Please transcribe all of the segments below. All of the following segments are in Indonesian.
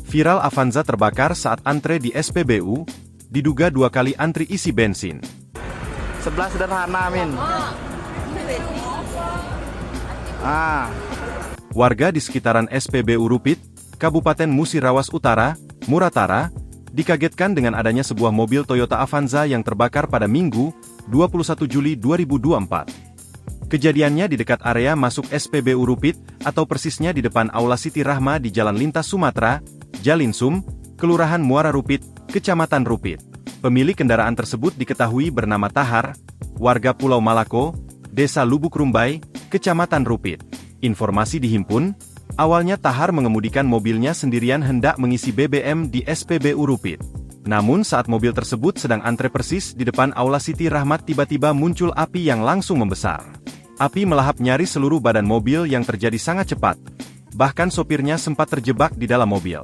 Viral Avanza terbakar saat antre di SPBU, diduga 2 kali antri isi bensin. Sebelah sederhana, Min. Warga di sekitaran SPBU Rupit, Kabupaten Musirawas Utara, Muratara, dikagetkan dengan adanya sebuah mobil Toyota Avanza yang terbakar pada Minggu, 21 Juli 2024. Kejadiannya di dekat area masuk SPBU Rupit, atau persisnya di depan Aula Siti Rahma di Jalan Lintas Sumatera, Jalinsum, Kelurahan Muara Rupit, Kecamatan Rupit. Pemilik kendaraan tersebut diketahui bernama Tahar, warga Pulau Malako, Desa Lubuk Rumbai, Kecamatan Rupit. Informasi dihimpun, awalnya Tahar mengemudikan mobilnya sendirian hendak mengisi BBM di SPBU Rupit. Namun saat mobil tersebut sedang antre persis di depan Aula Siti Rahmat tiba-tiba muncul api yang langsung membesar. Api melahap nyaris seluruh badan mobil yang terjadi sangat cepat. Bahkan sopirnya sempat terjebak di dalam mobil.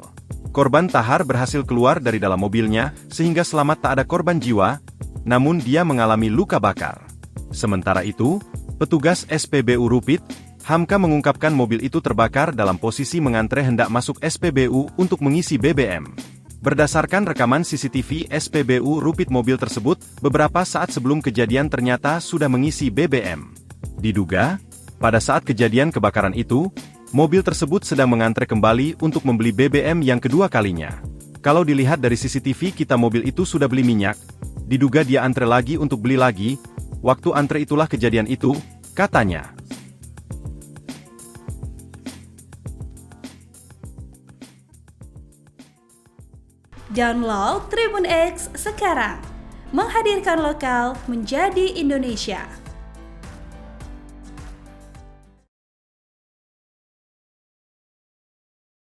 Korban Tahar berhasil keluar dari dalam mobilnya, sehingga selamat tak ada korban jiwa, namun dia mengalami luka bakar. Sementara itu, petugas SPBU Rupit, Hamka mengungkapkan mobil itu terbakar dalam posisi mengantre hendak masuk SPBU untuk mengisi BBM. Berdasarkan rekaman CCTV SPBU Rupit, mobil tersebut, beberapa saat sebelum kejadian ternyata sudah mengisi BBM. Diduga, pada saat kejadian kebakaran itu, mobil tersebut sedang mengantre kembali untuk membeli BBM yang kedua kalinya. Kalau dilihat dari CCTV kita mobil itu sudah beli minyak, diduga dia antre lagi untuk beli lagi, waktu antre itulah kejadian itu, katanya. Download Tribun X sekarang, menghadirkan lokal menjadi Indonesia.